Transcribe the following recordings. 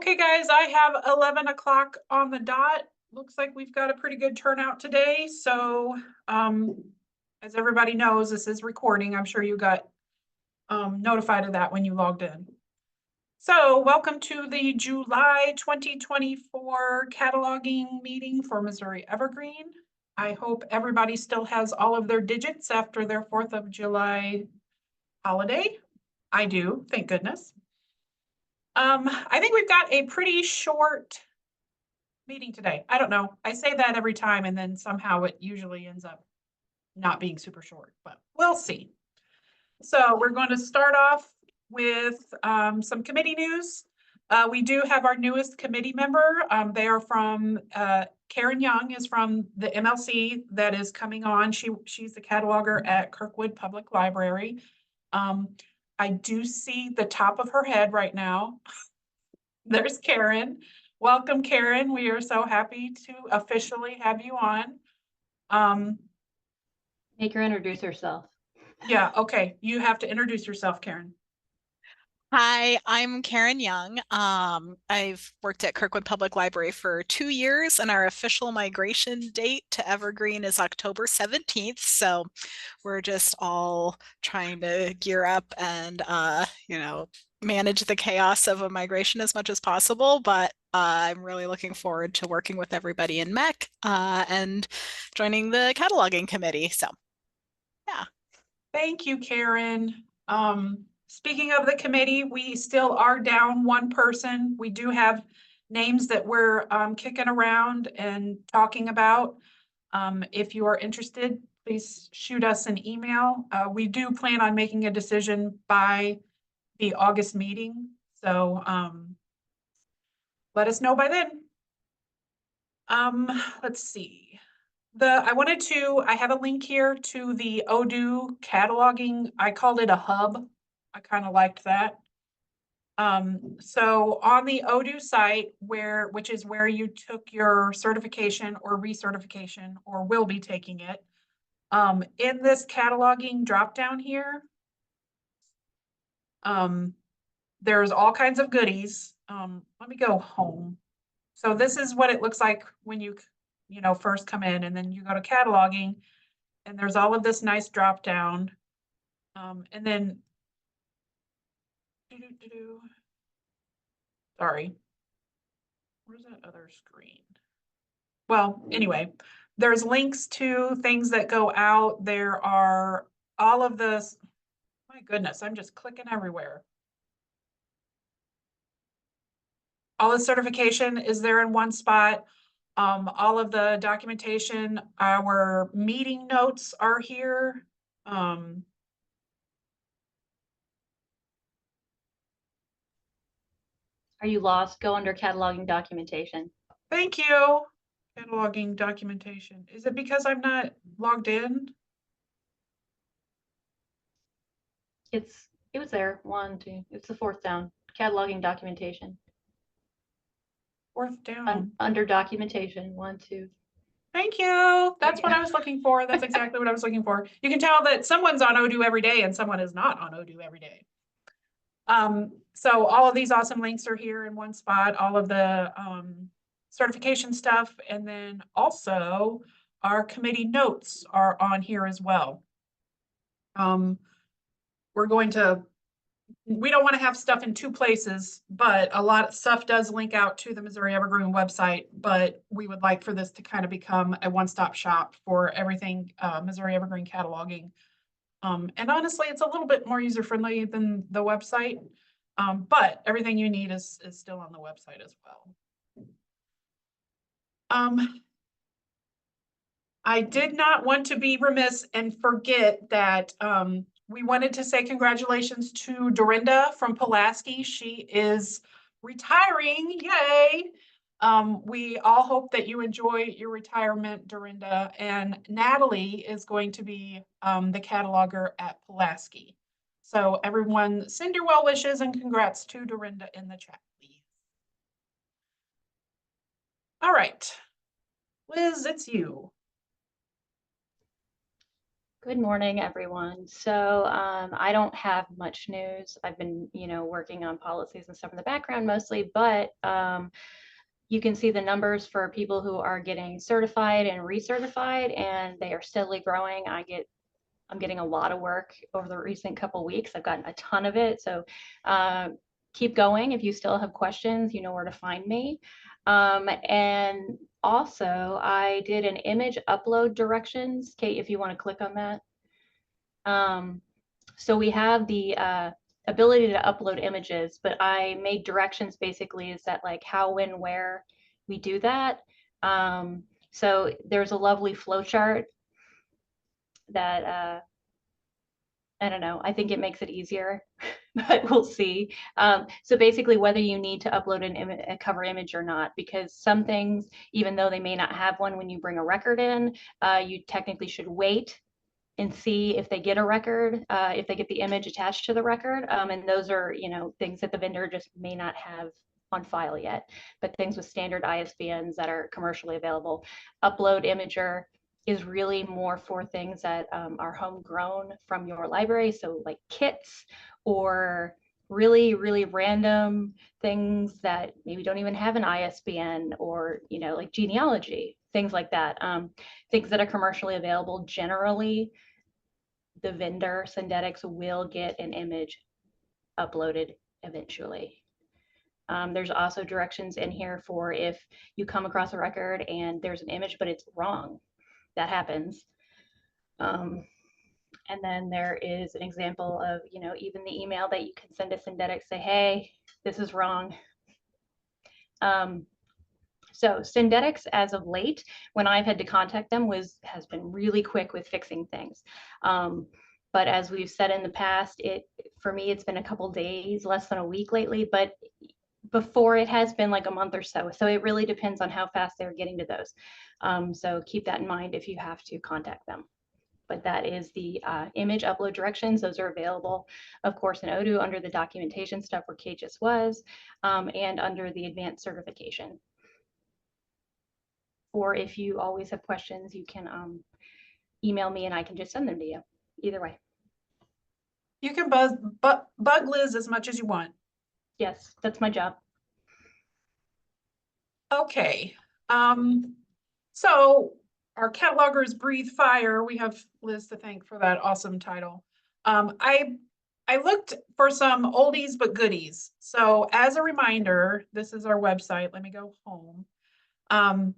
Okay, guys, I have 11 o'clock on the dot. Looks like we've got a pretty good turnout today. So, as everybody knows, this is recording. I'm sure you got notified of that when you logged in. So, welcome to the July 2024 cataloging meeting for Missouri Evergreen. I hope everybody still has all of their digits after their 4th of July holiday. I do, thank goodness. I think we've got a pretty short meeting today. I don't know. I say that every time and then somehow it usually ends up not being super short, but we'll see. So we're going to start off with some committee news. We do have our newest committee member. They are from Karen Young is from the MLC that is coming on. She's the cataloger at Kirkwood Public Library. I do see the top of her head right now. There's Karen. Welcome, Karen. We are so happy to officially have you on. Make her introduce herself. Yeah, okay. You have to introduce yourself, Karen. Hi, I'm Karen Young. I've worked at Kirkwood Public Library for 2 years, and our official migration date to Evergreen is October 17th. So we're just all trying to gear up and, manage the chaos of a migration as much as possible. But I'm really looking forward to working with everybody in MEC and joining the cataloging committee. So, yeah. Thank you, Karen. Speaking of the committee, we still are down one person. We do have names that we're kicking around and talking about. If you are interested, please shoot us an email. We do plan on making a decision by the August meeting. So let us know by then. Let's see. I have a link here to the Odoo cataloging. I called it a hub. I kind of liked that. So on the Odoo site, which is where you took your certification or recertification or will be taking it, in this cataloging dropdown here, there's all kinds of goodies. Let me go home. So this is what it looks like when you first come in, and then you go to cataloging, and there's all of this nice drop down. And then, sorry, where's that other screen? Well, anyway, there's links to things that go out. There are all of this. My goodness, I'm just clicking everywhere. All the certification is there in one spot. All of the documentation, our meeting notes are here. Are you lost? Go under cataloging documentation. Thank you. Cataloging documentation. Is it because I'm not logged in? It was there. 1, 2. It's the 4th down. Cataloging documentation. 4th down. Under documentation. 1, 2. Thank you. That's what I was looking for. That's exactly what I was looking for. You can tell that someone's on Odoo every day and someone is not on Odoo every day. So all of these awesome links are here in one spot, all of the certification stuff, and then also our committee notes are on here as well. We don't want to have stuff in 2 places, but a lot of stuff does link out to the Missouri Evergreen website, but we would like for this to kind of become a one-stop shop for everything Missouri Evergreen cataloging. And honestly, it's a little bit more user-friendly than the website, but everything you need is still on the website as well. I did not want to be remiss and forget that we wanted to say congratulations to Dorinda from Pulaski. She is retiring, yay! We all hope that you enjoy your retirement, Dorinda, and Natalie is going to be the cataloger at Pulaski. So everyone send your well wishes and congrats to Dorinda in the chat, please. All right, Liz, it's you. Good morning, everyone. So I don't have much news. I've been, working on policies and stuff in the background mostly, but you can see the numbers for people who are getting certified and recertified, and they are steadily growing. I'm getting a lot of work over the recent couple weeks. I've gotten a ton of it. So keep going. If you still have questions, you know where to find me. And also, I did an image upload directions. Kate, if you want to click on that. So we have the ability to upload images, but I made directions basically is that like how, when, where we do that. So there's a lovely flow chart that I don't know, I think it makes it easier, but we'll see. So basically whether you need to upload a cover image or not, because some things, even though they may not have one when you bring a record in, you technically should wait and see if they get a record, if they get the image attached to the record. And those are, things that the vendor just may not have on file yet, but things with standard ISBNs that are commercially available. Upload Imager is really more for things that are homegrown from your library. So like kits or really, really random things that maybe don't even have an ISBN or, like genealogy, things like that. Things that are commercially available, generally, the vendor, Syndetics, will get an image uploaded eventually. There's also directions in here for if you come across a record and there's an image, but it's wrong. That happens. And then there is an example of, even the email that you can send to Syndetics, say, hey, this is wrong. So Syndetics, as of late, when I've had to contact them, has been really quick with fixing things. But as we've said in the past, for me, it's been a couple days, less than a week lately, but before it has been like a month or so. So it really depends on how fast they're getting to those. So keep that in mind if you have to contact them. But that is the image upload directions. Those are available, of course, in Odoo under the documentation stuff where Kate just was, and under the advanced certification. Or if you always have questions, you can email me and I can just send them to you. Either way. You can bug Liz as much as you want. Yes, that's my job. Okay, so our catalogers breathe fire. We have Liz to thank for that awesome title. I looked for some oldies but goodies. So as a reminder, this is our website. Let me go home. On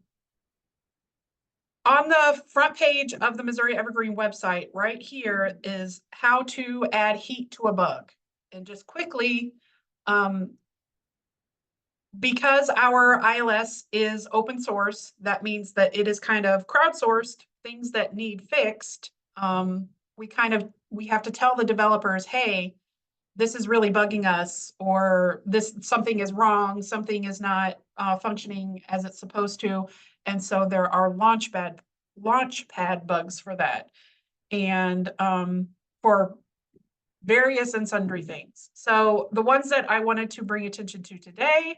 the front page of the Missouri Evergreen website, right here is how to add heat to a bug. And just quickly, because our ILS is open source, that means that it is kind of crowdsourced, things that need fixed. We have to tell the developers, hey, this is really bugging us, or something is wrong, something is not functioning as it's supposed to. And so there are launchpad bugs for that. And for various and sundry things. So the ones that I wanted to bring attention to today,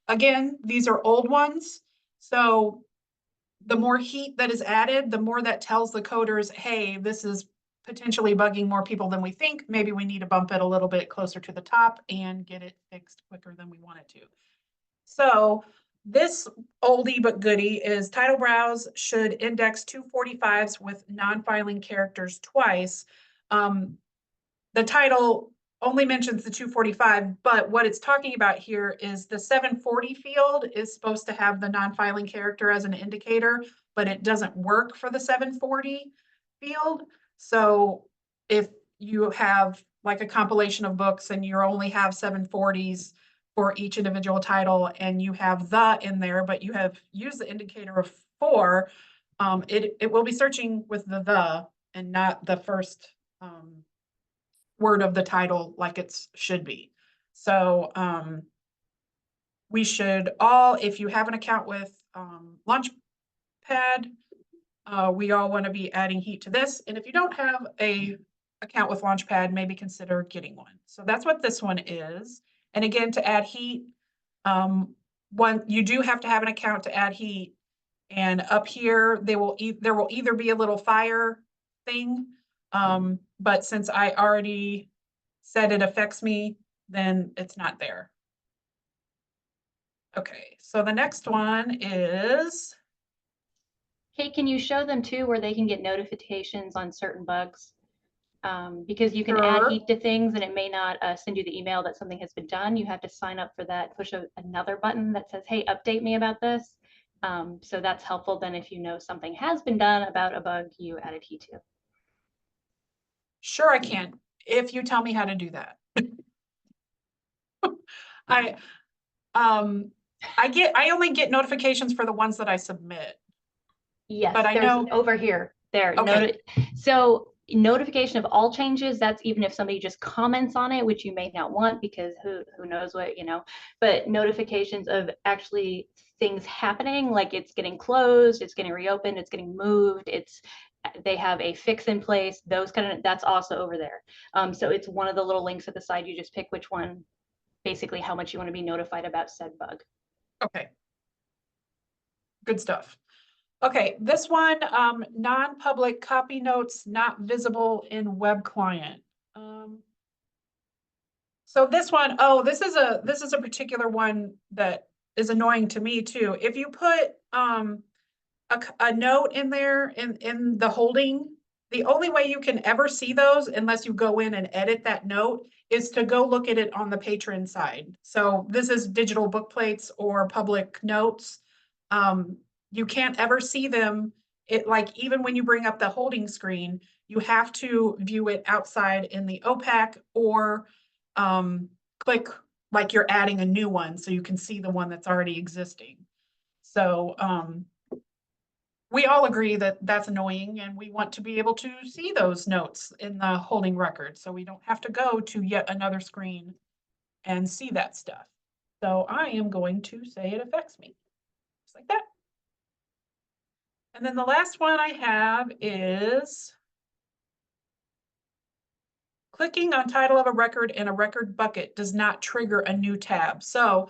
again, these are old ones. So the more heat that is added, the more that tells the coders, hey, this is potentially bugging more people than we think. Maybe we need to bump it a little bit closer to the top and get it fixed quicker than we want it to. So this oldie but goodie is title browse should index 245s with non-filing characters twice. The title only mentions the 245, but what it's talking about here is the 740 field is supposed to have the non-filing character as an indicator, but it doesn't work for the 740 field. So if you have like a compilation of books and you only have 740s for each individual title and you have the in there, but you have used the indicator of 4, it will be searching with the and not the first word of the title like it should be. So we should all, if you have an account with Launchpad, we all want to be adding heat to this. And if you don't have a account with Launchpad, maybe consider getting one. So that's what this one is. And again, to add heat, you do have to have an account to add heat. And up here, there will either be a little fire thing But since I already said it affects me, then it's not there. Okay, so the next one is, Kate, can you show them too where they can get notifications on certain bugs? Because you can add Sure. heat to things and it may not send you the email that something has been done. You have to sign up for that, push another button that says, hey, update me about this. So that's helpful then if you know something has been done about a bug you added heat to. sure I can, if you tell me how to do that. I, I only get notifications for the ones that I submit. Yes, But I there's know- over here, there. Okay. So notification of all changes, that's even if somebody just comments on it, which you may not want because who knows what, you know, but notifications of actually things happening, like it's getting closed, it's getting reopened, it's getting moved, they have a fix in place, those kind of, that's also over there. So it's one of the little links at the side, you just pick which one, basically how much you want to be notified about said bug. Okay. Good stuff. Okay, this one, non-public copy notes not visible in web client. So this one, oh, this is a particular one that is annoying to me too. If you put a note in there in the holding, the only way you can ever see those unless you go in and edit that note is to go look at it on the patron side. So this is digital book plates or public notes. You can't ever see them. It, like, even when you bring up the holding screen, you have to view it outside in the OPAC or click like you're adding a new one so you can see the one that's already existing. So we all agree that that's annoying and we want to be able to see those notes in the holding record so we don't have to go to yet another screen and see that stuff. So I am going to say it affects me, just like that. And then the last one I have is clicking on title of a record in a record bucket does not trigger a new tab. So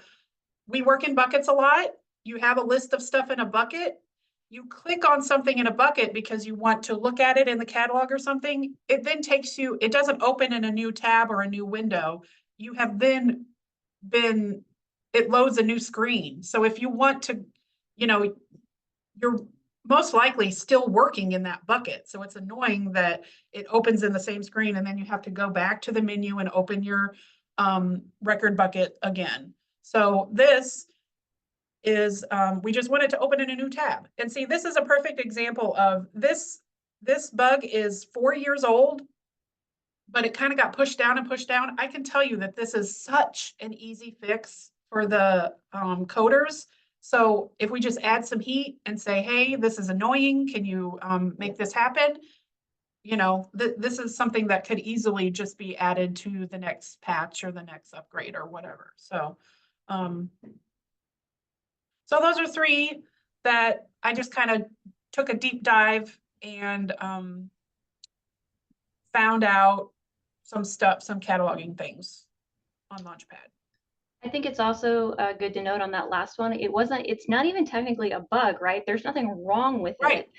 we work in buckets a lot. You have a list of stuff in a bucket. You click on something in a bucket because you want to look at it in the catalog or something. It then takes you, it doesn't open in a new tab or a new window. You have then been, it loads a new screen. So if you want to, you know, you're most likely still working in that bucket. So it's annoying that it opens in the same screen and then you have to go back to the menu and open your record bucket again. So this is, we just wanted to open in a new tab. And see, this is a perfect example of this bug is 4 years old, but it kind of got pushed down and pushed down. I can tell you that this is such an easy fix for the coders. So if we just add some heat and say, hey, this is annoying, can you make this happen? You know, this is something that could easily just be added to the next patch or the next upgrade or whatever. So, so those are 3 that I just kind of took a deep dive and found out some stuff, some cataloging things on Launchpad. I think it's also good to note on that last one, it's not even technically a bug, right? There's nothing wrong with Right.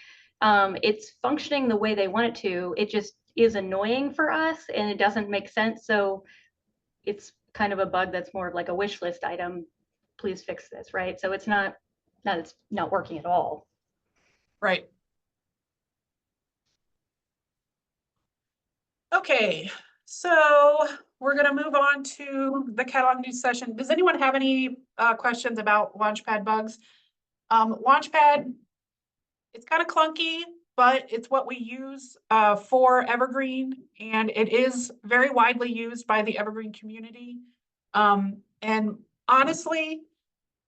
it. It's functioning the way they want it to. It just is annoying for us and it doesn't make sense. So it's kind of a bug that's more of like a wish list item. Please fix this, right? So it's it's not working at all. Right. Okay, so we're gonna move on to the catalog news session. Does anyone have any questions about Launchpad bugs? Launchpad, it's kind of clunky, but it's what we use for Evergreen, and it is very widely used by the Evergreen community. And honestly,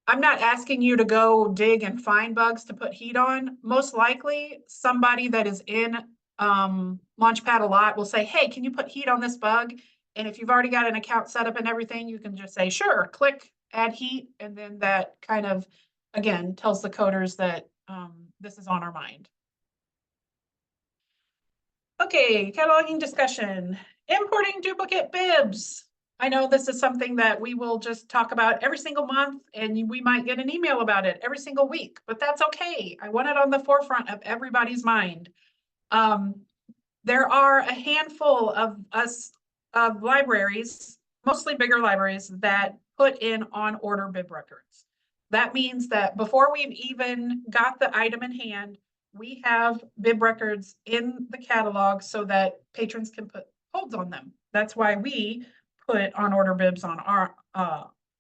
I'm not asking you to go dig and find bugs to put heat on. Most likely, somebody that is in Launchpad a lot will say, hey, can you put heat on this bug? And if you've already got an account set up and everything, you can just say, sure, click add heat. And then that kind of, again, tells the coders that this is on our mind. Okay, cataloging discussion. Importing duplicate bibs. I know this is something that we will just talk about every single month, and we might get an email about it every single week, but that's okay. I want it on the forefront of everybody's mind. there are a handful of libraries, mostly bigger libraries, that put in on order bib records. That means that before we've even got the item in hand, we have bib records in the catalog so that patrons can put holds on them. That's why we put on order bibs on our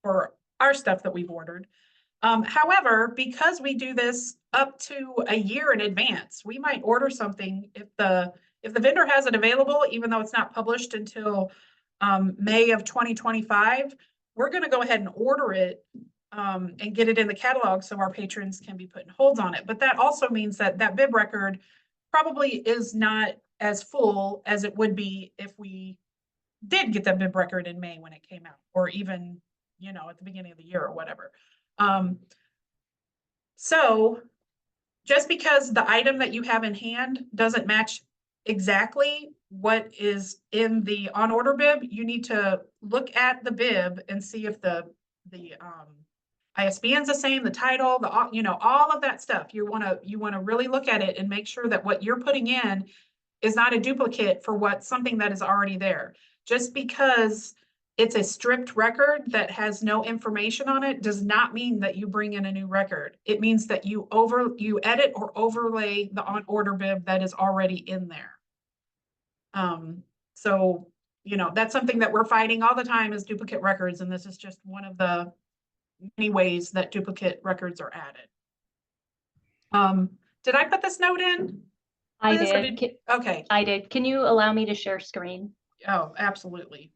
for our stuff that we've ordered. However, because we do this up to a year in advance, we might order something if the vendor has it available, even though it's not published until May of 2025, we're going to go ahead and order it and get it in the catalog so our patrons can be putting holds on it. But that also means that that bib record probably is not as full as it would be if we did get that bib record in May when it came out, or even, you know, at the beginning of the year or whatever. So just because the item that you have in hand doesn't match exactly what is in the on order bib, you need to look at the bib and see if the ISBN is the same, the title, the, you know, all of that stuff. You want to really look at it and make sure that what you're putting in is not a duplicate for something that is already there. Just because it's a stripped record that has no information on it does not mean that you bring in a new record. It means that you edit or overlay the on order bib that is already in there. So, you know, that's something that we're fighting all the time, is duplicate records. And this is just one of the many ways that duplicate records are added. Did I put this note in? I did. Okay. I did. Can you allow me to share screen? Oh, absolutely.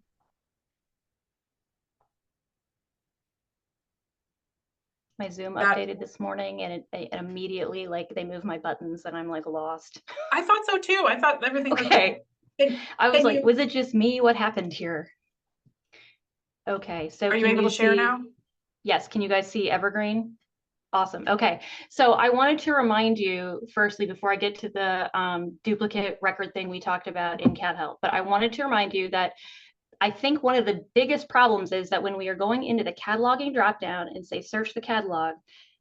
My Zoom updated this morning, and it immediately, like, they moved my buttons and I'm like lost. I thought so too. I thought everything was okay. I was like, you... was it just me? What happened here? Okay, so are you able to share now? Yes, can you guys see Evergreen? Awesome. Okay, so I wanted to remind you, firstly, before I get to the duplicate record thing we talked about in Cat Help, but I wanted to remind you that I think one of the biggest problems is that when we are going into the cataloging dropdown and say search the catalog,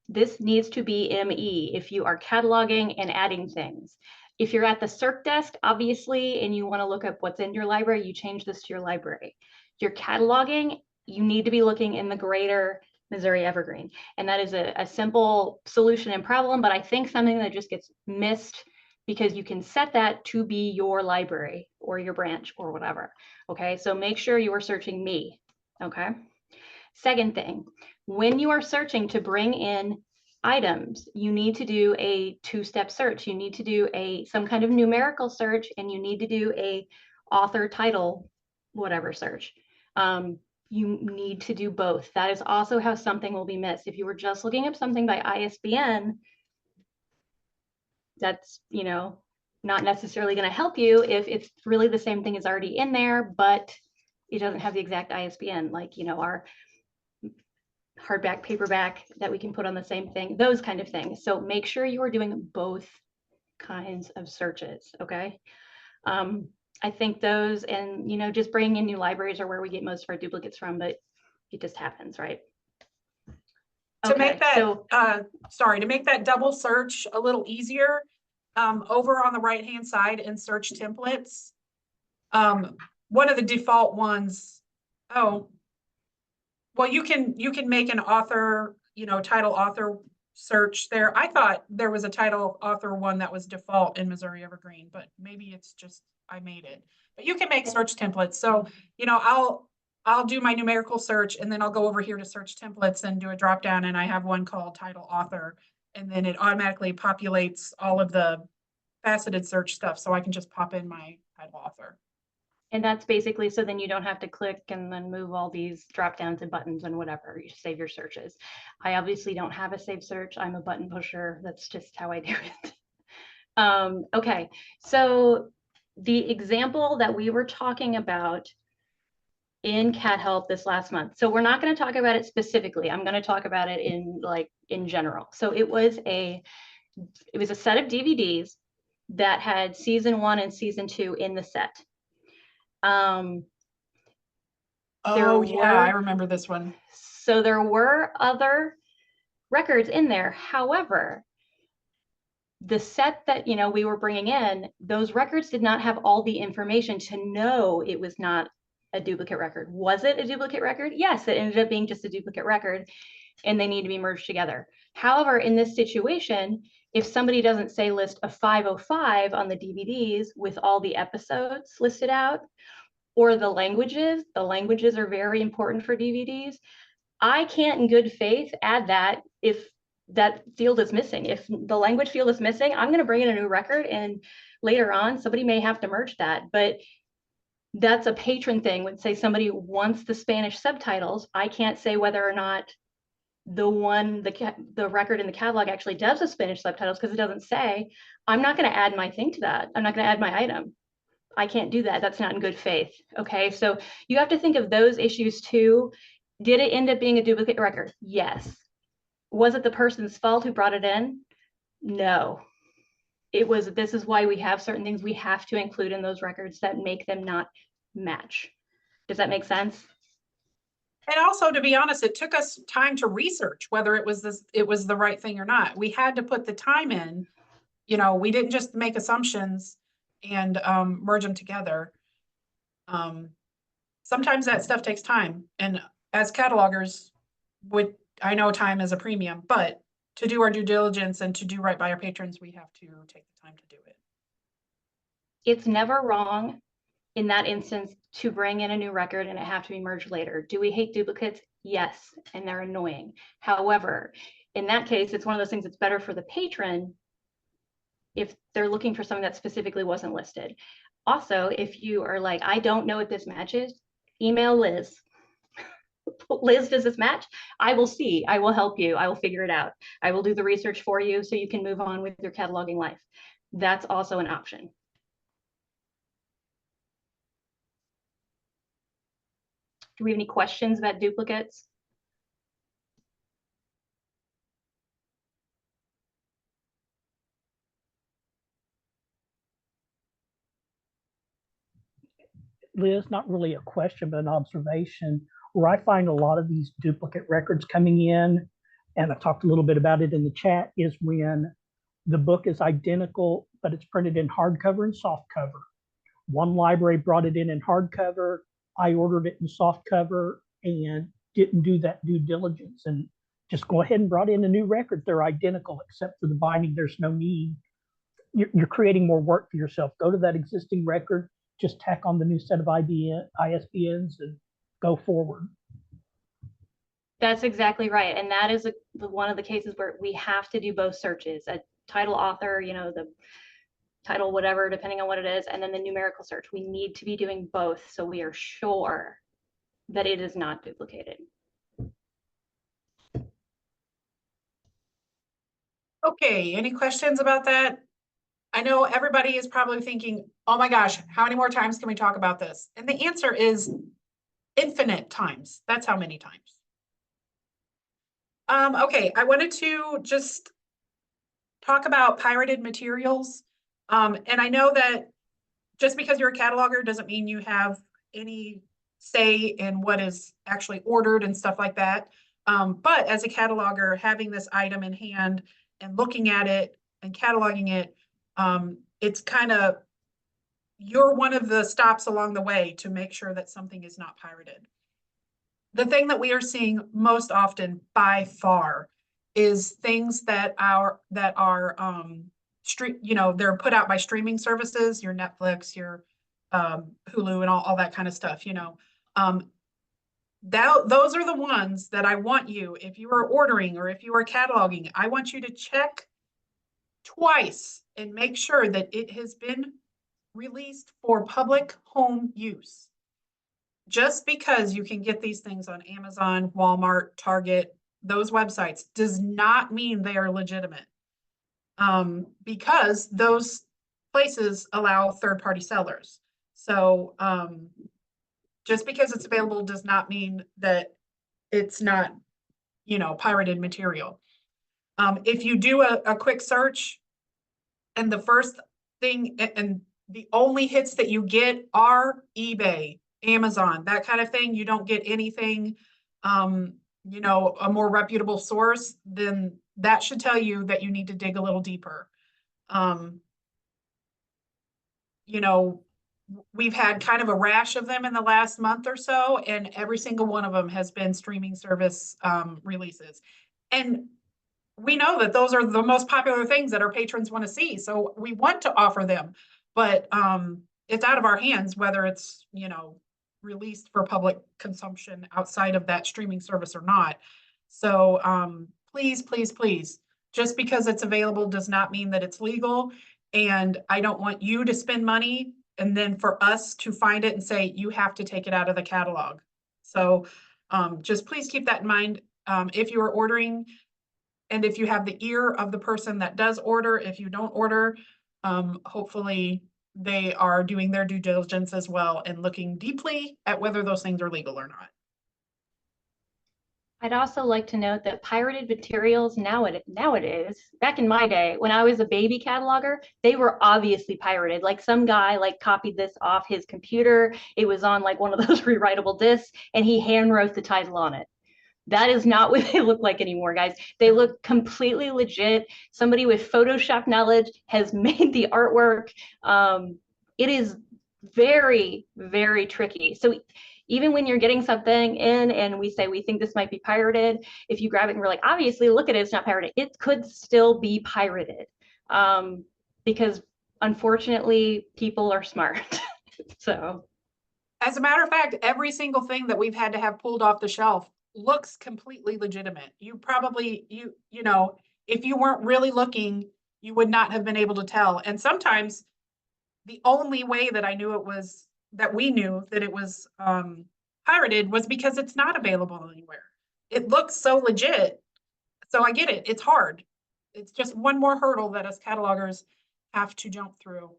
this needs to be ME if you are cataloging and adding things. If you're at the circ desk, obviously, and you want to look up what's in your library, you change this to your library. If you're cataloging, you need to be looking in the greater Missouri Evergreen. And that is a simple solution and problem, but I think something that just gets missed because you can set that to be your library or your branch or whatever. Okay, so make sure you are searching me. Okay. Second thing, when you are searching to bring in items, you need to do a two-step search. You need to do some kind of numerical search, and you need to do a author title, whatever search. You need to do both. That is also how something will be missed. If you were just looking up something by ISBN, that's, you know, not necessarily going to help you if it's really the same thing is already in there, but it doesn't have the exact ISBN, like, you know, our hardback, paperback that we can put on the same thing, those kind of things. So make sure you are doing both kinds of searches. Okay. I think those, and, you know, just bringing in new libraries are where we get most of our duplicates from, but it just happens, right? To make that, sorry, to make that double search a little easier, over on the right-hand side in search templates, one of the default ones, well, you can make an author, you know, title author search there. I thought there was a title author one that was default in Missouri Evergreen, but maybe it's just I made it. But you can make search templates. So, you know, I'll do my numerical search, and then I'll go over here to search templates and do a drop down, and I have one called title author, and then it automatically populates all of the faceted search stuff, so I can just pop in my title author. And that's basically, so then you don't have to click and then move all these drop downs and buttons and whatever, you save your searches. I obviously don't have a save search. I'm a button pusher. That's just how I do it. Okay, so the example that we were talking about in Cat Help this last month. So we're not going to talk about it specifically. I'm going to talk about it in general. So it was a set of DVDs that had season 1 and season 2 in the set. I remember this one. So there were other records in there. However, the set that, we were bringing in, those records did not have all the information to know it was not a duplicate record. Was it a duplicate record? Yes, it ended up being just a duplicate record, and they need to be merged together. However, in this situation, if somebody doesn't say list a 505 on the DVDs with all the episodes listed out, or the languages are very important for DVDs. I can't in good faith add that if that field is missing. If the language field is missing, I'm going to bring in a new record, and later on somebody may have to merge that. But that's a patron thing. When say somebody wants the Spanish subtitles, I can't say whether or not the record in the catalog actually does the Spanish subtitles, because it doesn't say. I'm not going to add my thing to that. I'm not going to add my item. I can't do that. That's not in good faith. Okay, so you have to think of those issues too. Did it end up being a duplicate record? Yes. Was it the person's fault who brought it in? No. It was. This is why we have certain things we have to include in those records that make them not match. Does that make sense? And also, to be honest, it took us time to research whether it was the right thing or not. We had to put the time in. We didn't just make assumptions and merge them together. Sometimes that stuff takes time, and as catalogers, I know time is a premium, but to do our due diligence and to do right by our patrons, we have to take the time to do it. It's never wrong in that instance to bring in a new record and it have to be merged later. Do we hate duplicates? Yes, and they're annoying. However, in that case, it's one of those things that's better for the patron if they're looking for something that specifically wasn't listed. Also, if you are like, I don't know if this matches, email Liz. Liz, does this match? I will see. I will help you. I will figure it out. I will do the research for you so you can move on with your cataloging life. That's also an option. Do we have any questions about duplicates? Liz, not really a question, but an observation. Where I find a lot of these duplicate records coming in, and I talked a little bit about it in the chat, is when the book is identical, but it's printed in hardcover and softcover. One library brought it in hardcover. I ordered it in softcover and didn't do that due diligence and just go ahead and brought in a new record. They're identical except for the binding. There's no need. You're creating more work for yourself. Go to that existing record, just tack on the new set of ISBNs and go forward. That's exactly right. And that is one of the cases where we have to do both searches, a title author, the title, whatever, depending on what it is, and then the numerical search. We need to be doing both so we are sure that it is not duplicated. Okay, any questions about that? I know everybody is probably thinking, oh my gosh, how many more times can we talk about this? And the answer is infinite times. That's how many times. Okay, I wanted to just talk about pirated materials. And I know that just because you're a cataloger doesn't mean you have any say in what is actually ordered and stuff like that. But as a cataloger, having this item in hand and looking at it and cataloging it, it's kind of, you're one of the stops along the way to make sure that something is not pirated. The thing that we are seeing most often by far is things that are they're put out by streaming services, your Netflix, your Hulu, and all that kind of stuff. Those are the ones that I want you, if you are ordering or if you are cataloging, I want you to check twice and make sure that it has been released for public home use. Just because you can get these things on Amazon, Walmart, Target, those websites does not mean they are legitimate. Because those places allow third-party sellers. So just because it's available does not mean that it's not, pirated material. If you do a quick search and the first thing and the only hits that you get are eBay, Amazon, that kind of thing, you don't get anything, a more reputable source, then that should tell you that you need to dig a little deeper. You know, we've had kind of a rash of them in the last month or so, and every single one of them has been streaming service releases. And we know that those are the most popular things that our patrons want to see, so we want to offer them. But it's out of our hands whether it's, you know, released for public consumption outside of that streaming service or not. So please, please, please, just because it's available does not mean that it's legal. And I don't want you to spend money and then for us to find it and say, you have to take it out of the catalog. So just please keep that in mind if you are ordering, and if you have the ear of the person that does order. If you don't order, hopefully they are doing their due diligence as well and looking deeply at whether those things are legal or not. I'd also like to note that pirated materials nowadays, back in my day, when I was a baby cataloger, they were obviously pirated. Like some guy like copied this off his computer. It was on like one of those rewritable discs and he hand wrote the title on it. That is not what they look like anymore, guys. They look completely legit. Somebody with Photoshop knowledge has made the artwork. It is very, very tricky. So even when you're getting something in and we say we think this might be pirated, if you grab it and we're like, obviously, look at it, it's not pirated. It could still be pirated because unfortunately, people are smart. So, as a matter of fact, every single thing that we've had to have pulled off the shelf looks completely legitimate. You probably, you know, if you weren't really looking, you would not have been able to tell. And sometimes the only way that I knew it was, that we knew that it was pirated was because it's not available anywhere. It looks so legit. So I get it. It's hard. It's just one more hurdle that us catalogers have to jump through.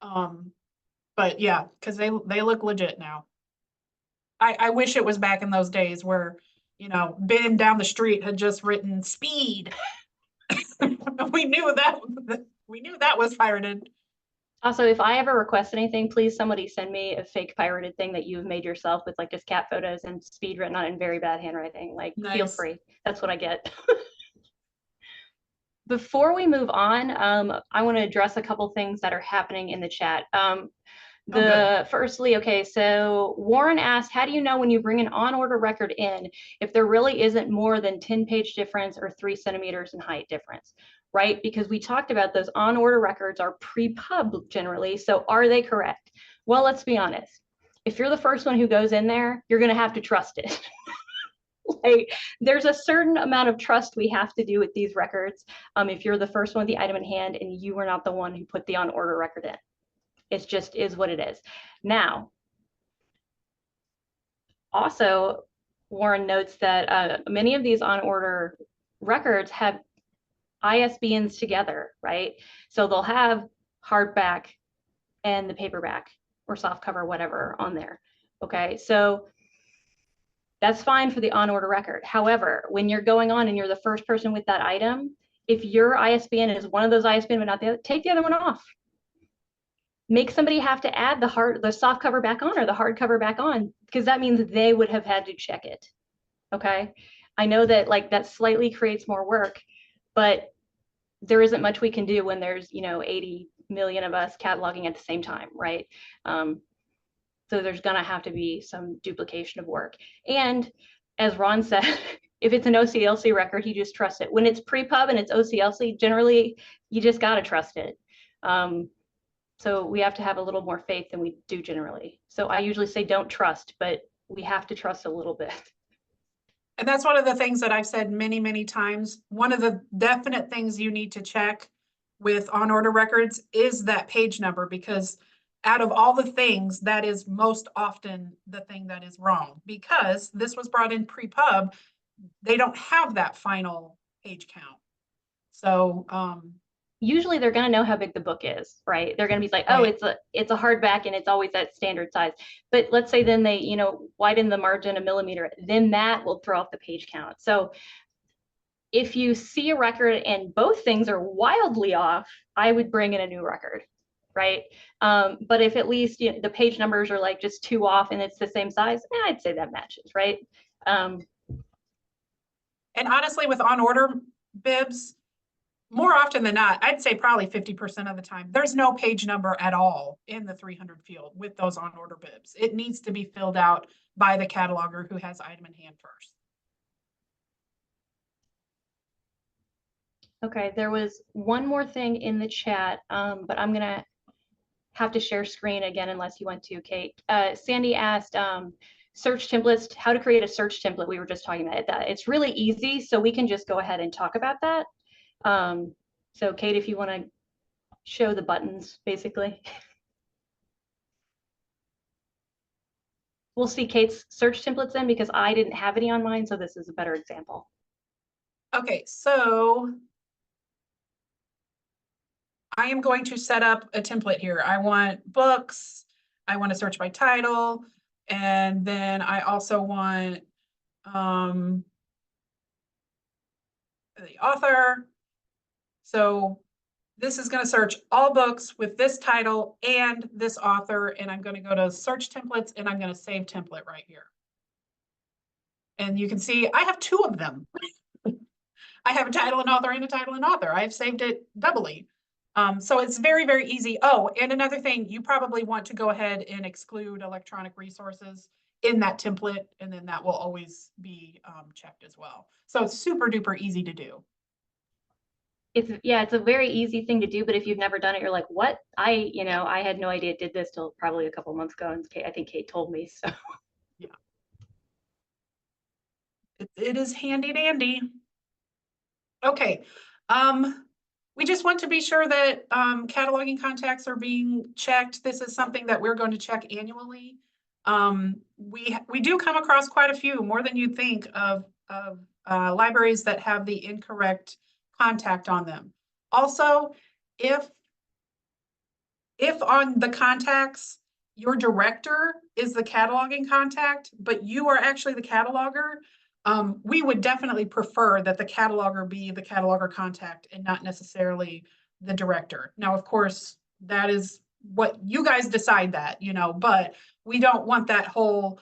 But yeah, because they look legit now. I wish it was back in those days where, you know, Ben down the street had just written speed. we knew that was pirated. also, if I ever request anything, please somebody send me a fake pirated thing that you've made yourself with like just cat photos and speed written on in very bad handwriting. Like, feel Nice. free. That's what I get. Before we move on, I want to address a couple things that are happening in the chat. Firstly, okay, so Warren asked, how do you know when you bring an on-order record in if there really isn't more than 10-page difference or 3 centimeters in height difference, right? Because we talked about those on-order records are pre-pub generally, so are they correct? Well, let's be honest. If you're the first one who goes in there, you're going to have to trust it. Like, there's a certain amount of trust we have to do with these records if you're the first one with the item in hand and you were not the one who put the on-order record in. It just is what it is. Now, also, Warren notes that many of these on-order records have ISBNs together, right? So they'll have hardback and the paperback or softcover, whatever, on there. Okay, so that's fine for the on-order record. However, when you're going on and you're the first person with that item, if your ISBN is one of those ISBN but not the other, take the other one off. Make somebody have to add the soft cover back on or the hard cover back on, because that means they would have had to check it. Okay, I know that like that slightly creates more work, but there isn't much we can do when there's 80 million of us cataloging at the same time, right? So there's gonna have to be some duplication of work. And as Ron said, if it's an OCLC record, you just trust it. When it's pre-pub and it's OCLC, generally you just gotta trust it. So we have to have a little more faith than we do generally. So I usually say don't trust, but we have to trust a little bit. And that's one of the things that I've said many, many times. One of the definite things you need to check with on-order records is that page number, because out of all the things, that is most often the thing that is wrong. Because this was brought in pre-pub, they don't have that final page count. So usually they're going to know how big the book is, right? They're going to be like, oh, right. it's a hardback and it's always that standard size. But let's say then they, widen the margin a millimeter, then that will throw off the page count. So if you see a record and both things are wildly off, I would bring in a new record, right? But if at least the page numbers are like just too off and it's the same size, I'd say that matches, right? And honestly, with on-order bibs, more often than not, I'd say probably 50% of the time, there's no page number at all in the 300 field with those on order bibs. It needs to be filled out by the cataloger who has item in hand first. Okay, there was one more thing in the chat, but I'm gonna have to share screen again unless you want to, Kate. Sandy asked, search templates, how to create a search template. We were just talking about that. It's really easy, so we can just go ahead and talk about that. So Kate, if you want to show the buttons, basically. We'll see Kate's search templates then, because I didn't have any on mine, so this is a better example. Okay, so I am going to set up a template here. I want books, I want to search by title, and then I also want the author. So this is going to search all books with this title and this author, and I'm going to go to search templates and I'm going to save template right here. And you can see I have two of them. I have a title and author and a title and author. I've saved it doubly. So it's very, very easy. Oh, and another thing, you probably want to go ahead and exclude electronic resources in that template, and then that will always be checked as well. So it's super duper easy to do. It's a very easy thing to do, but if you've never done it, you're like, what? I had no idea it did this till probably a couple months ago, and I think Kate told me, so. Yeah. It is handy dandy. Okay. We just want to be sure that cataloging contacts are being checked. This is something that we're going to check annually. We do come across quite a few, more than you'd think, of libraries that have the incorrect contact on them. Also, if on the contacts, your director is the cataloging contact, but you are actually the cataloger, we would definitely prefer that the cataloger be the cataloger contact and not necessarily the director. Now, of course, that is what you guys decide that, but we don't want that whole,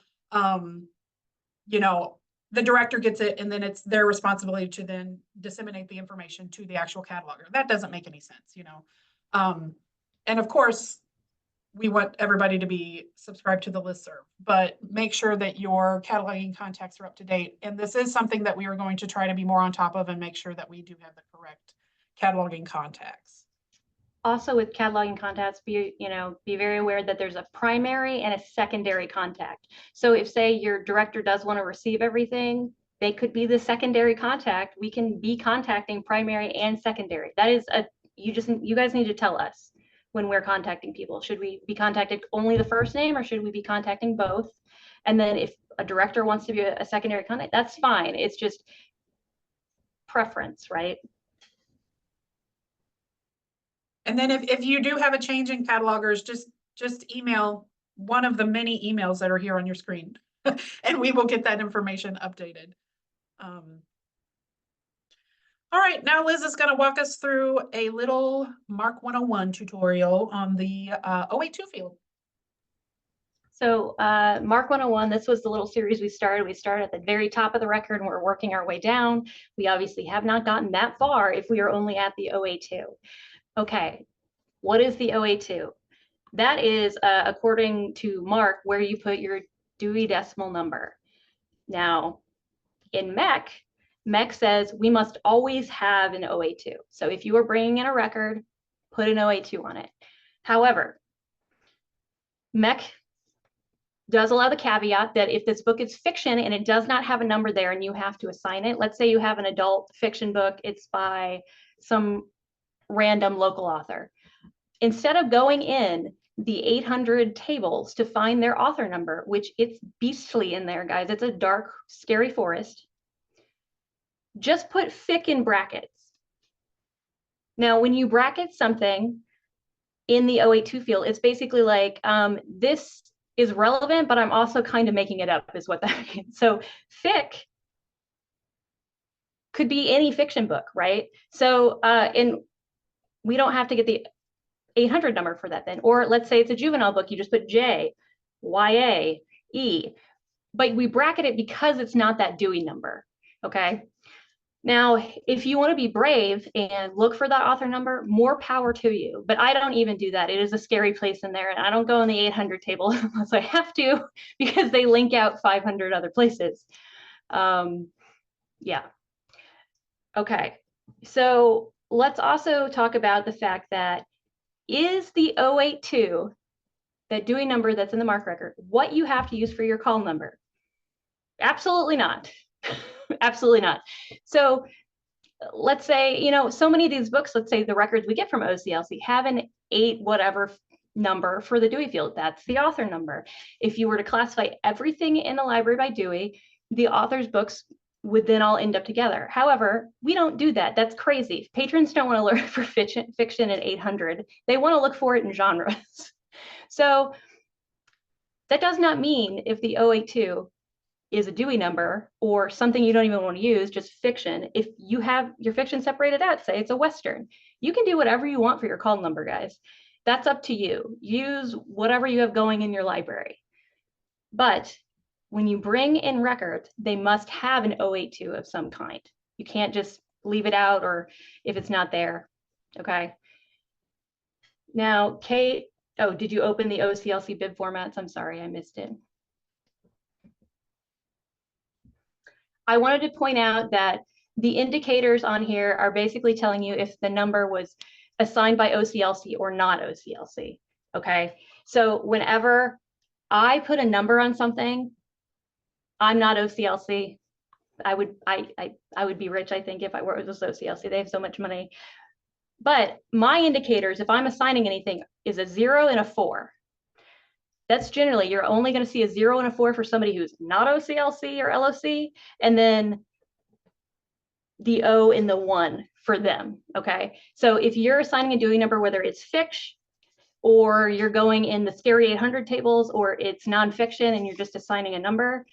the director gets it and then it's their responsibility to then disseminate the information to the actual cataloger. That doesn't make any sense, and of course, we want everybody to be subscribed to the listserv, but make sure that your cataloging contacts are up to date. And this is something that we are going to try to be more on top of and make sure that we do have the correct cataloging contacts. Also with cataloging contacts, be very aware that there's a primary and a secondary contact. So if, say, your director does want to receive everything, they could be the secondary contact. We can be contacting primary and secondary. That is you guys need to tell us when we're contacting people. Should we be contacted only the first name, or should we be contacting both? And then if a director wants to be a secondary contact, that's fine. It's just preference, right? And then if you do have a change in catalogers, just email one of the many emails that are here on your screen and we will get that information updated. All right, now Liz is going to walk us through a little MARC 101 tutorial on the 082 field. So MARC 101, this was the little series we started. We started at the very top of the record and we're working our way down. We obviously have not gotten that far if we are only at the 082. Okay, what is the 082? That is, according to MARC, where you put your Dewey Decimal number. Now, in MEC says we must always have an 082. So if you are bringing in a record, put an 082 on it. However, MEC does allow the caveat that if this book is fiction and it does not have a number there and you have to assign it, let's say you have an adult fiction book, it's by some random local author. Instead of going in the 800 tables to find their author number, which it's beastly in there, guys, it's a dark, scary forest, just put fic in brackets. Now, when you bracket something in the 082 field, it's basically like, this is relevant, but I'm also kind of making it up, is what that means. So fic could be any fiction book, right? So, and we don't have to get the 800 number for that then. Or let's say it's a juvenile book, you just put J, YA, E, but we bracket it because it's not that Dewey number, okay? Now, if you want to be brave and look for that author number, more power to you. But I don't even do that. It is a scary place in there. And I don't go in the 800 table unless I have to, because they link out 500 other places. Yeah. Okay. So let's also talk about the fact that is the 082, that Dewey number that's in the MARC record, what you have to use for your call number? Absolutely not. Absolutely not. So let's say, you know, so many of these books, let's say the records we get from OCLC have an 8 whatever number for the Dewey field. That's the author number. If you were to classify everything in the library by Dewey, the author's books would then all end up together. However, we don't do that. That's crazy. Patrons don't want to look for fiction in 800. They want to look for it in genres. So that does not mean if the 082 is a Dewey number or something you don't even want to use, just fiction. If you have your fiction separated out, say it's a Western, you can do whatever you want for your call number, guys. That's up to you. Use whatever you have going in your library. But when you bring in records, they must have an 082 of some kind. You can't just leave it out, or if it's not there, okay? Now, Kate, oh, did you open the OCLC bib formats? I'm sorry, I missed it. I wanted to point out that the indicators on here are basically telling you if the number was assigned by OCLC or not OCLC, okay? So whenever I put a number on something, I'm not OCLC. I would be rich, I think, if I were with OCLC. They have so much money. But my indicators, if I'm assigning anything, is a 0 and a 4. That's generally, you're only going to see a 0 and a 4 for somebody who's not OCLC or LOC, and then the O and the 1 for them, okay? So if you're assigning a Dewey number, whether it's fiction or you're going in the Scary 800 tables or it's nonfiction and you're just assigning a number,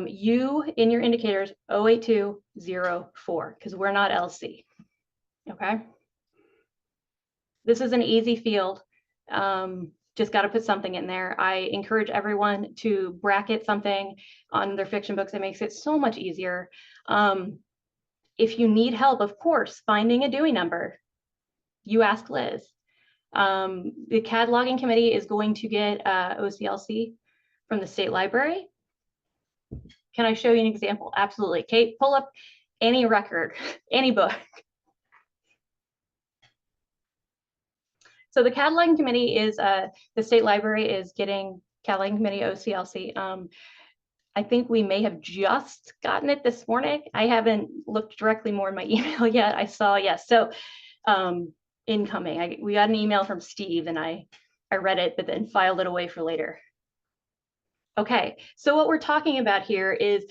you in your indicators 08204, because we're not LC, okay? This is an easy field. Just got to put something in there. I encourage everyone to bracket something on their fiction books. It makes it so much easier. If you need help, of course, finding a Dewey number, you ask Liz. The cataloging committee is going to get OCLC from the state library. Can I show you an example? Absolutely. Kate, pull up any record, any book. So the cataloging committee is, the state library is getting cataloging committee OCLC. I think we may have just gotten it this morning. I haven't looked directly more in my email yet. I saw, yes. So incoming, we got an email from Steve and I read it, but then filed it away for later. Okay, so what we're talking about here is,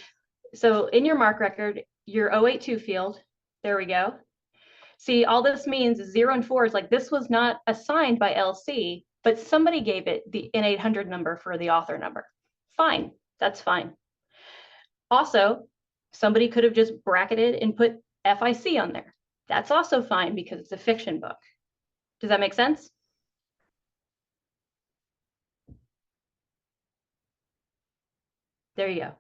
so in your MARC record, your 082 field, there we go. See, all this means 0 and 4 is like, this was not assigned by LC, but somebody gave it an 800 number for the author number. Fine, that's fine. Also, somebody could have just bracketed and put FIC on there. That's also fine because it's a fiction book. Does that make sense? There you go.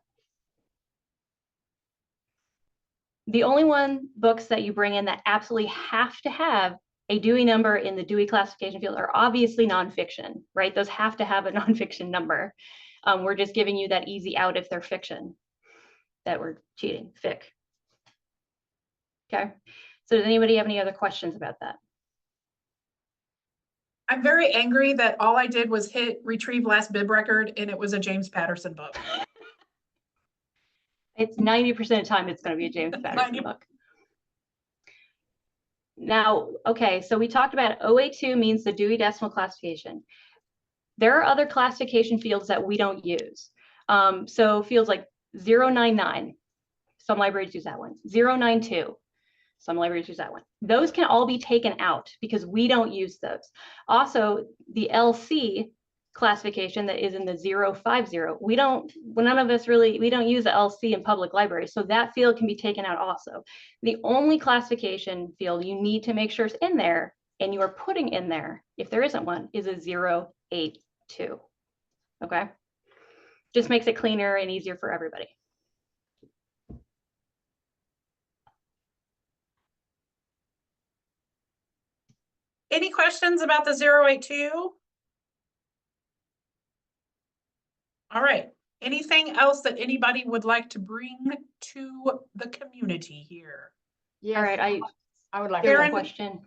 The only books that you bring in that absolutely have to have a Dewey number in the Dewey classification field are obviously nonfiction, right? Those have to have a nonfiction number. We're just giving you that easy out if they're fiction, that we're cheating, fic. Okay, so does anybody have any other questions about that? I'm very angry that all I did was hit retrieve last bib record and it was a James Patterson book. It's 90% of the time it's going to be a James Patterson book. Now, okay, so we talked about 082 means the Dewey Decimal Classification. There are other classification fields that we don't use. So fields like 099, some libraries use that one. 092, some libraries use that one. Those can all be taken out because we don't use those. Also, the LC classification that is in the 050, none of us really, we don't use the LC in public libraries, so that field can be taken out also. The only classification field you need to make sure is in there, and you are putting in there, if there isn't one, is a 082, okay? Just makes it cleaner and easier for everybody. any questions about the 082? All right, anything else that anybody would like to bring to the community here? All right, I would like here's a Karen? question.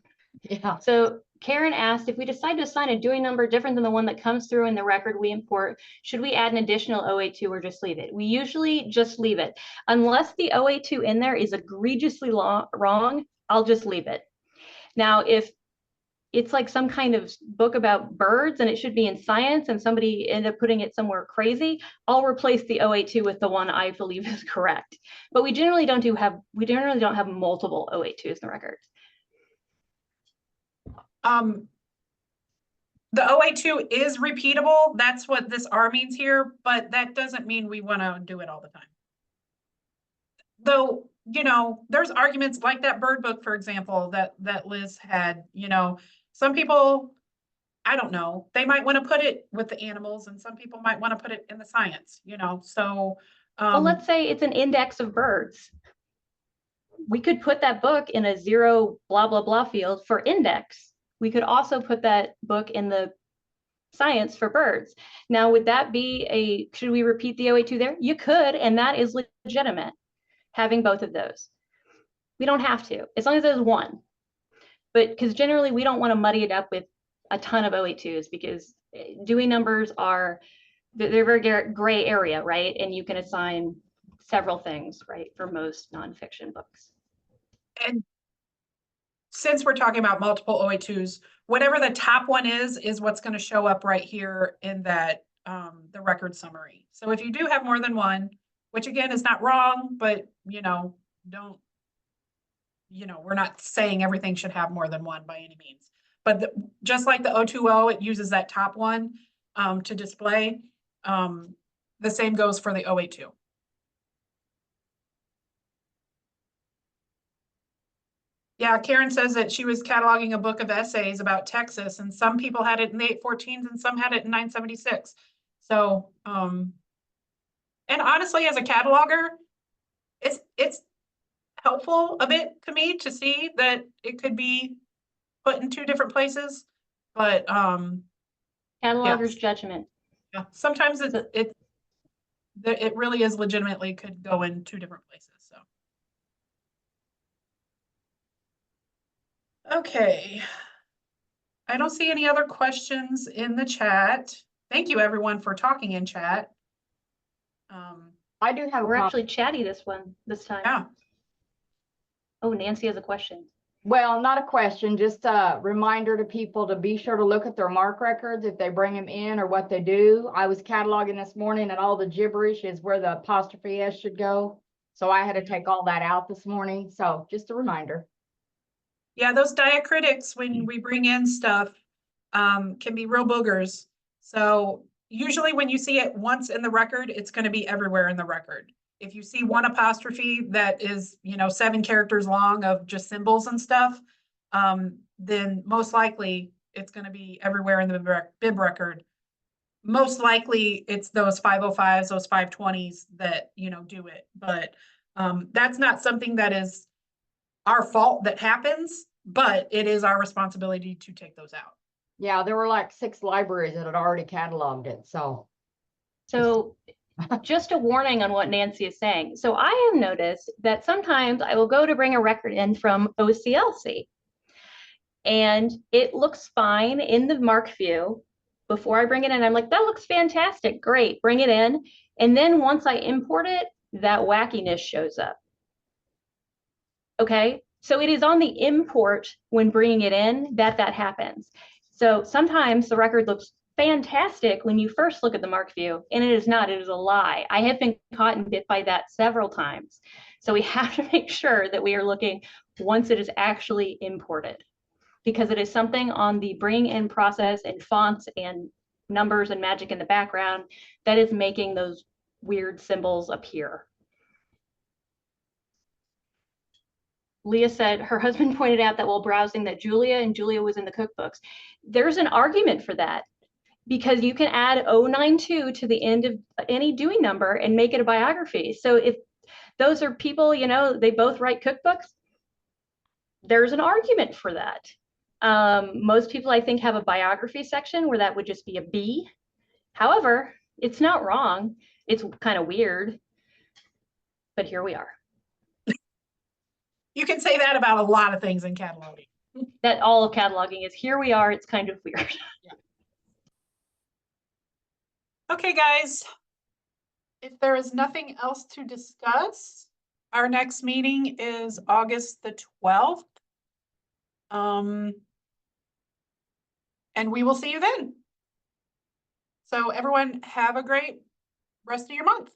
Yeah. So Karen asked, if we decide to assign a dewey number different than the one that comes through in the record we import, should we add an additional 082 or just leave it? We usually just leave it. Unless the 082 in there is egregiously wrong, I'll just leave it. Now, if it's like some kind of book about birds and it should be in science and somebody ended up putting it somewhere crazy, I'll replace the 082 with the one I believe is correct. But we generally don't have multiple 082s in the records. The 082 is repeatable. That's what this R means here, but that doesn't mean we want to do it all the time. Though, you know, there's arguments like that bird book, for example, that Liz had, you know, some people, I don't know, they might want to put it with the animals and some people might want to put it in the science, you know, so. Well, let's say it's an index of birds. We could put that book in a 0 blah, blah, blah field for index. We could also put that book in the science for birds. Now, would that be should we repeat the 082 there? You could, and that is legitimate, having both of those. We don't have to, as long as there's one. But because generally we don't want to muddy it up with a ton of 082s, because Dewey numbers they're very gray area, right? And you can assign several things, right, for most nonfiction books. And since we're talking about multiple 082s, whatever the top one is what's going to show up right here in that the record summary. So if you do have more than one, which again is not wrong, but you know, we're not saying everything should have more than one by any means. But just like the 020, it uses that top one to display. The same goes for the 082. Yeah, Karen says that she was cataloging a book of essays about Texas, and some people had it in the 814s and some had it in 976. So, and honestly, as a cataloger, it's helpful a bit to me to see that it could be put in two different places, but Cataloger's judgment. yeah, sometimes it really is legitimately could go in two different places. So. Okay. I don't see any other questions in the chat. Thank you everyone for talking in chat. I do have We're a actually chatty this time. Yeah. Oh, Nancy has a question. well, not a question, just a reminder to people to be sure to look at their MARC records if they bring them in or what they do. I was cataloging this morning and all the gibberish is where the apostrophe S should go. So I had to take all that out this morning. So just a reminder. Yeah, those diacritics, when we bring in stuff, can be real boogers. So usually when you see it once in the record, it's going to be everywhere in the record. If you see one apostrophe that is, 7 characters long of just symbols and stuff, then most likely it's going to be everywhere in the bib record. Most likely it's those 505s, those 520s that, do it. But that's not something that is our fault that happens, but it is our responsibility to take those out. Yeah, there were like 6 libraries that had already cataloged it. So just a warning on what Nancy is saying. So I have noticed that sometimes I will go to bring a record in from OCLC and it looks fine in the MARC view. Before I bring it in, I'm like, that looks fantastic. Great, bring it in. And then once I import it, that wackiness shows up. Okay, so it is on the import when bringing it in that happens. So sometimes the record looks fantastic when you first look at the MARC view, and it is not, it is a lie. I have been caught and bit by that several times. So we have to make sure that we are looking once it is actually imported, because it is something on the bring in process and fonts and numbers and magic in the background that is making those weird symbols appear. Leah said her husband pointed out that while browsing that Julia was in the cookbooks. There's an argument for that, because you can add 092 to the end of any Dewey number and make it a biography. So if those are people, they both write cookbooks, there's an argument for that. Most people, I think, have a biography section where that would just be a B. However, it's not wrong. It's kind of weird, but here we are. You can say that about a lot of things in cataloging. That all of cataloging is here we are. It's kind of weird. Okay, guys. If there is nothing else to discuss, our next meeting is August the 12th. And we will see you then. So everyone have a great rest of your month.